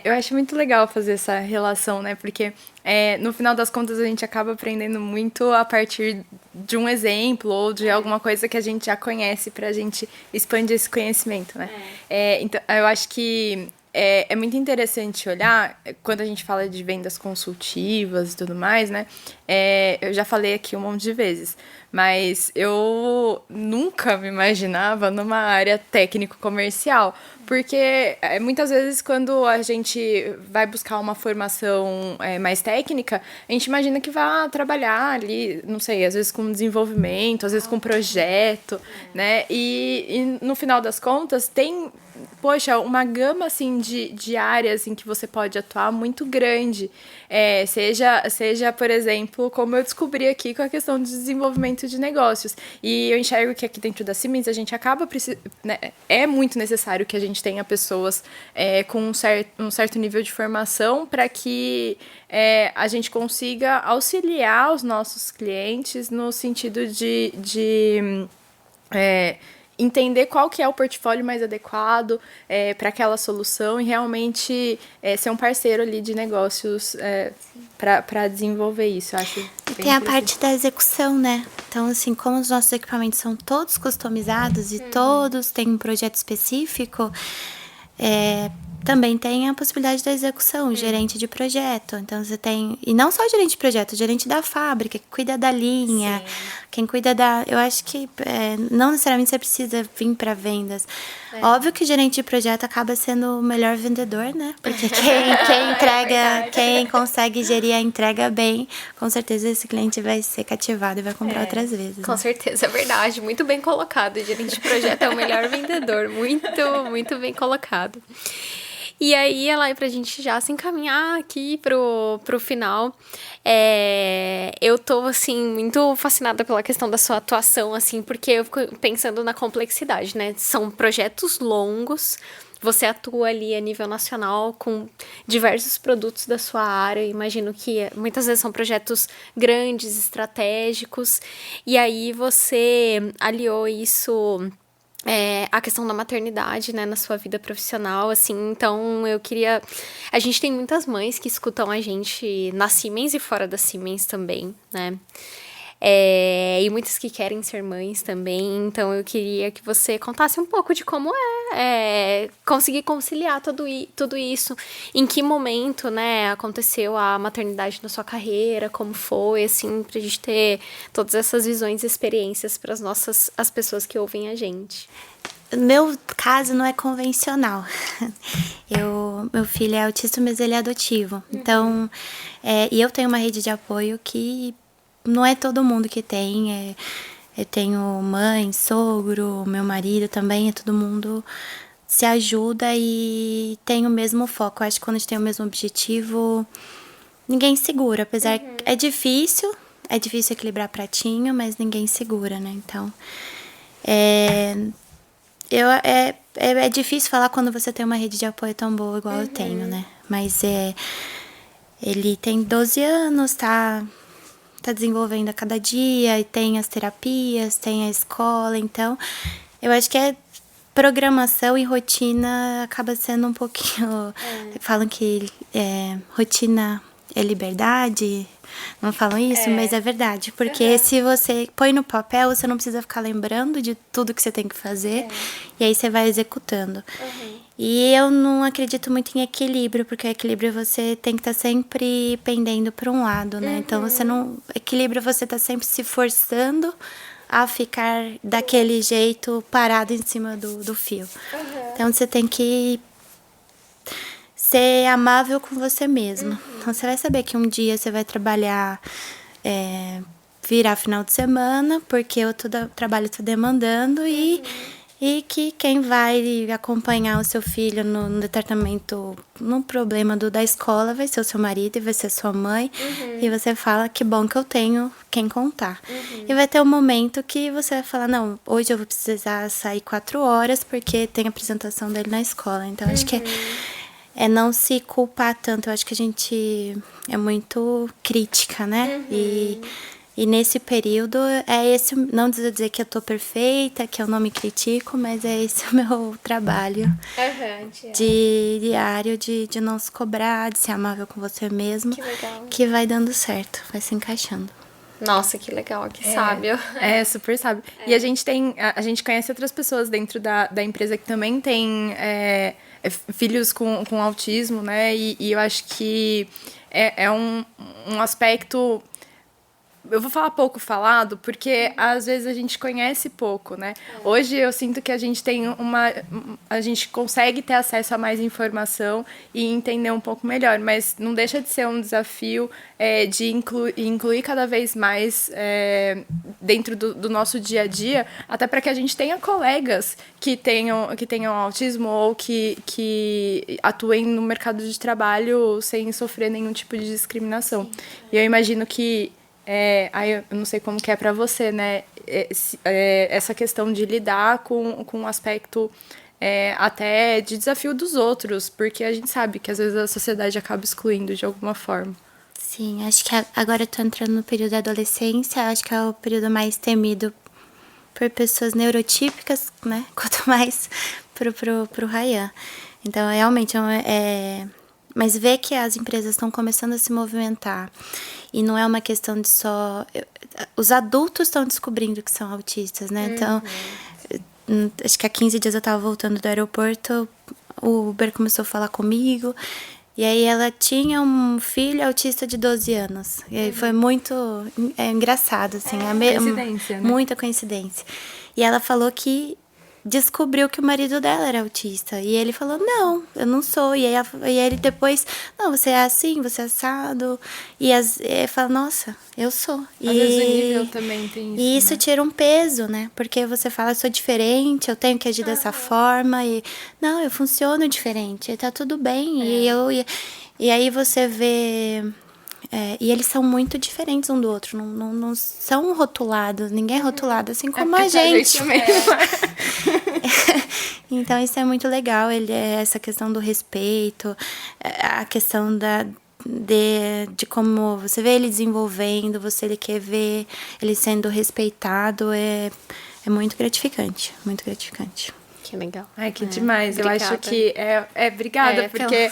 Eu acho muito legal fazer essa relação, né? Porque no final das contas a gente acaba aprendendo muito a partir de um exemplo ou de alguma coisa que a gente já conhece pra gente expandir esse conhecimento, né? Então, eu acho que é muito interessante olhar, quando a gente fala de vendas consultivas e tudo mais, né? Eu já falei aqui um monte de vezes, mas eu nunca me imaginava numa área técnico-comercial, porque muitas vezes quando a gente vai buscar uma formação mais técnica, a gente imagina que vai trabalhar ali, não sei, às vezes com desenvolvimento, às vezes com projeto, né? E no final das contas tem, poxa, uma gama assim de áreas em que você pode atuar muito grande. Seja, por exemplo, como eu descobri aqui com a questão de desenvolvimento de negócios. E eu enxergo que aqui dentro da Siemens a gente acaba né, é muito necessário que a gente tenha pessoas com um certo nível de formação para que a gente consiga auxiliar os nossos clientes no sentido de entender qual que é o portfólio mais adequado para aquela solução e realmente ser um parceiro ali de negócios para desenvolver isso. Eu acho Tem a parte da execução, né? Então, assim, como os nossos equipamentos são todos customizados e todos têm um projeto específico, também tem a possibilidade da execução, o gerente de projeto. Então, você tem... E não só o gerente de projeto, o gerente da fábrica, que cuida da linha, quem cuida da... Eu acho que não necessariamente você precisa vir para vendas. Óbvio que o gerente de projeto acaba sendo o melhor vendedor, né? Porque quem entrega, quem consegue gerir a entrega bem, com certeza esse cliente vai ser cativado e vai comprar outras vezes. Com certeza, é verdade. Muito bem colocado. O gerente de projeto é o melhor vendedor. Muito, muito bem colocado. E aí, Elai, pra gente já se encaminhar aqui pro final, eu tô, assim, muito fascinada pela questão da sua atuação, assim, porque eu fico pensando na complexidade, né? São projetos longos, você atua ali a nível nacional com diversos produtos da sua área, imagino que muitas vezes são projetos grandes, estratégicos, e aí você aliou isso... a questão da maternidade, né, na sua vida profissional, assim, então eu queria... A gente tem muitas mães que escutam a gente na Siemens e fora da Siemens também, né, e muitas que querem ser mães também, então eu queria que você contasse um pouco de como conseguir conciliar tudo isso, em que momento, né, aconteceu a maternidade na sua carreira, como foi, assim, pra gente ter todas essas visões e experiências para as pessoas que ouvem a gente. Meu caso não é convencional. Meu filho é autista, mas ele é adotivo. Então, e eu tenho uma rede de apoio que não é todo mundo que tem. Eu tenho mãe, sogro, meu marido também, todo mundo se ajuda e tem o mesmo foco. Eu acho que quando a gente tem o mesmo objetivo, ninguém segura. Apesar que é difícil equilibrar pratinho, mas ninguém segura, né? Então, é difícil falar quando você tem uma rede de apoio tão boa igual eu tenho, né? Mas ele tem 12 anos, tá desenvolvendo a cada dia, e tem as terapias, tem a escola, então eu acho que programação e rotina acaba sendo um pouquinho... Falam que rotina é liberdade, não falam isso, mas é verdade. Porque se você põe no papel, você não precisa ficar lembrando de tudo que você tem que fazer, e aí você vai executando. E eu não acredito muito em equilíbrio, porque equilíbrio você tem que estar sempre pendendo para um lado, né? Então, você não... Equilíbrio você tá sempre se forçando a ficar daquele jeito parado em cima do fio. Então, você tem que ser amável com você mesmo. Então, você vai saber que um dia você vai trabalhar, virar final de semana, porque o trabalho está demandando e que quem vai acompanhar o seu filho no departamento, no problema da escola, vai ser o seu marido e vai ser a sua mãe. E você fala, que bom que eu tenho quem contar. E vai ter um momento que você vai falar, não, hoje eu vou precisar sair 4 horas porque tem a apresentação dele na escola. Então, acho que é não se culpar tanto. Eu acho que a gente é muito crítica, né? E nesse período não dizer que eu tô perfeita, que eu não me critico, mas é esse o meu trabalho diário de não se cobrar, de ser amável com você mesmo, que vai dando certo, vai se encaixando. Nossa, que legal, que sábio. Super sábio. E a gente conhece outras pessoas dentro da empresa que também tem filhos com autismo, né? E eu acho que é um aspecto... Eu vou falar pouco falado, porque às vezes a gente conhece pouco, né? Hoje eu sinto que a gente tem a gente consegue ter acesso a mais informação e entender um pouco melhor, mas não deixa de ser um desafio de incluir cada vez mais dentro do nosso dia a dia, até para que a gente tenha colegas que tenham autismo ou que atuem no mercado de trabalho sem sofrer nenhum tipo de discriminação. E eu imagino que aí eu não sei como que é para você, né? Essa questão de lidar com um aspecto até de desafio dos outros, porque a gente sabe que às vezes a sociedade acaba excluindo de alguma forma. Sim, acho que agora eu tô entrando no período da adolescência, acho que é o período mais temido por pessoas neurotípicas, né? Quanto mais pro Ryan. Então, realmente, mas ver que as empresas estão começando a se movimentar e não é uma questão de só... Os adultos estão descobrindo que são autistas, né? Então, acho que há 15 dias eu estava voltando do aeroporto, o Uber começou a falar comigo, e aí ela tinha um filho autista de 12 anos. E aí foi muito engraçado, assim. Coincidência, né? Muita coincidência. E ela falou que descobriu que o marido dela era autista. E ele falou, não, eu não sou. E ele depois, não, você é assim, você é assado. E fala, nossa, eu sou. Às vezes o nível também tem isso. E isso, né? Tira um peso, né? Porque você fala, eu sou diferente, eu tenho que agir dessa forma. E não, eu funciono diferente, tá tudo bem. E aí você vê... e eles são muito diferentes um do outro, não são rotulados, ninguém é rotulado, assim como a gente. Então isso é muito legal, essa questão do respeito, a questão de como você vê ele desenvolvendo, ele quer ver ele sendo respeitado, é muito gratificante, muito gratificante. Que legal. Ai, que demais. Obrigada. Eu acho que obrigada, porque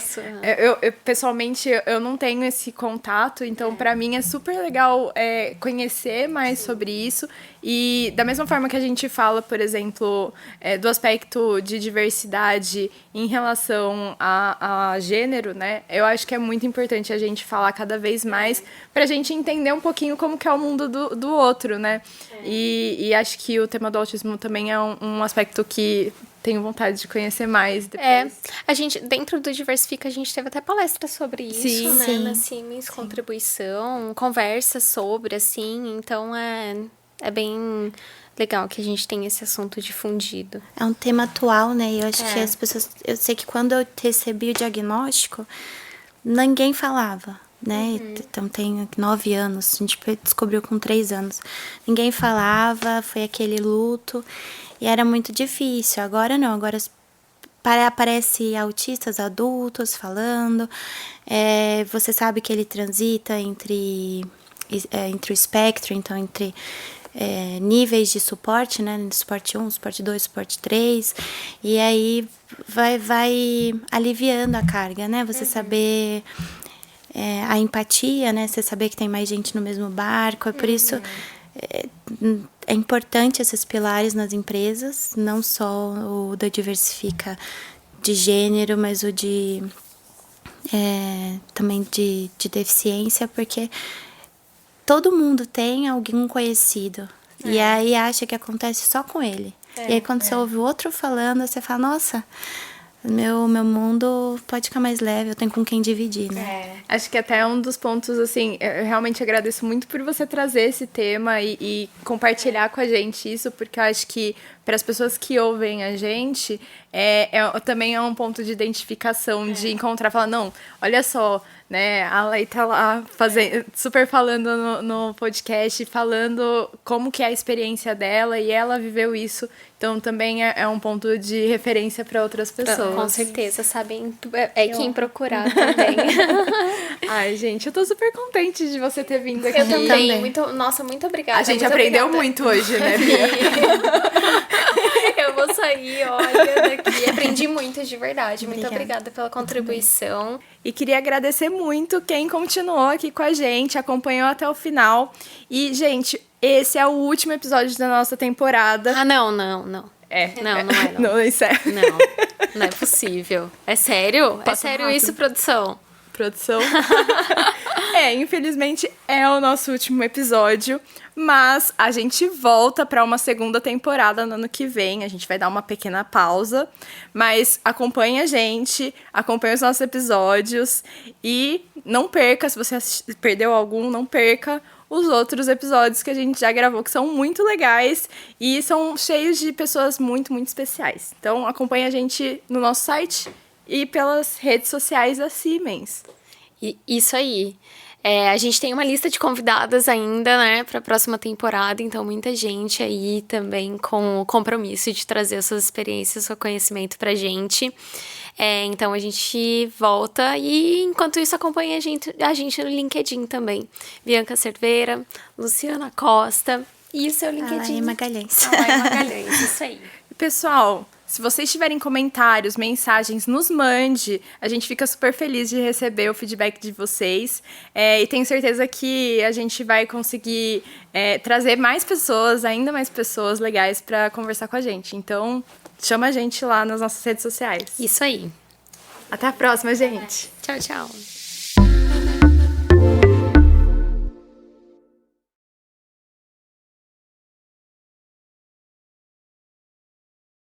eu pessoalmente eu não tenho esse contato, então para mim é super legal conhecer mais sobre isso. E da mesma forma que a gente fala, por exemplo, do aspecto de diversidade em relação a gênero, né? Eu acho que é muito importante a gente falar cada vez mais pra gente entender um pouquinho como que é o mundo do outro, né? E acho que o tema do autismo também é um aspecto que tenho vontade de conhecer mais depois. A gente, dentro do Diversifica, a gente teve até palestra sobre isso, Sim, né? sim. Na Siemens, contribuição, conversa sobre, assim, então é bem legal que a gente tem esse assunto difundido. É um tema atual, né? E eu acho que as pessoas... Eu sei que quando eu recebi o diagnóstico, ninguém falava, né? Então, tem 9 anos. A gente descobriu com 3 anos. Ninguém falava, foi aquele luto. E era muito difícil. Agora não, agora aparece autistas adultos falando. Você sabe que ele transita entre o espectro, então entre níveis de suporte, né? Suporte 1, suporte 2, suporte 3. E aí vai aliviando a carga, né? Você saber a empatia, né? Você saber que tem mais gente no mesmo barco. É por isso é importante esses pilares nas empresas, não só o da Diversifica de gênero, mas o de também de deficiência, porque todo mundo tem algum conhecido. E aí acha que acontece só com ele. E aí quando você ouve o outro falando, você fala, nossa, meu mundo pode ficar mais leve, eu tenho com quem dividir, né? Acho que até um dos pontos, assim, eu realmente agradeço muito por você trazer esse tema e compartilhar com a gente isso, porque eu acho que para as pessoas que ouvem a gente, também é um ponto de identificação, de encontrar, falar, não, olha só, né, a Lei tá lá super falando no podcast, falando como que é a experiência dela e ela viveu isso, então também é um ponto de referência para outras pessoas. Com certeza, sabem quem procurar também. Ai, gente, eu tô super contente de você ter vindo aqui. Eu também. Nossa, muito obrigada. A gente muito aprendeu obrigada. muito hoje, né, Bia? Eu vou sair, olha, daqui. Aprendi muito, de verdade. Muito obrigada pela contribuição. E queria agradecer muito quem continuou aqui com a gente, acompanhou até o final. E, gente, esse é o último episódio da nossa temporada. Ah, não. Não é, não. Não, isso é. Não é possível. É sério? Passa É sério rápido. isso, produção? Produção. Infelizmente é o nosso último episódio, mas a gente volta para uma segunda temporada no ano que vem. A gente vai dar uma pequena pausa, mas acompanhe a gente, acompanhe os nossos episódios e não perca, se você perdeu algum, não perca os outros episódios que a gente já gravou, que são muito legais e são cheios de pessoas muito, muito especiais. Então acompanhe a gente no nosso site e pelas redes sociais da Siemens. Isso aí. A gente tem uma lista de convidadas ainda, né, para a próxima temporada, então muita gente aí também com o compromisso de trazer as suas experiências, seu conhecimento pra gente. Então a gente volta e enquanto isso acompanha a gente no LinkedIn também. Bianca Cerveira, Luciana Costa e o seu LinkedIn. Alain Magalhães. Alain Magalhães, isso aí. Pessoal, se vocês tiverem comentários, mensagens, nos mande. A gente fica super feliz de receber o feedback de vocês. E tenho certeza que a gente vai conseguir trazer mais pessoas, ainda mais pessoas legais para conversar com a gente. Então, chama a gente lá nas nossas redes sociais. Isso aí. Até a próxima, gente. Tchau, tchau.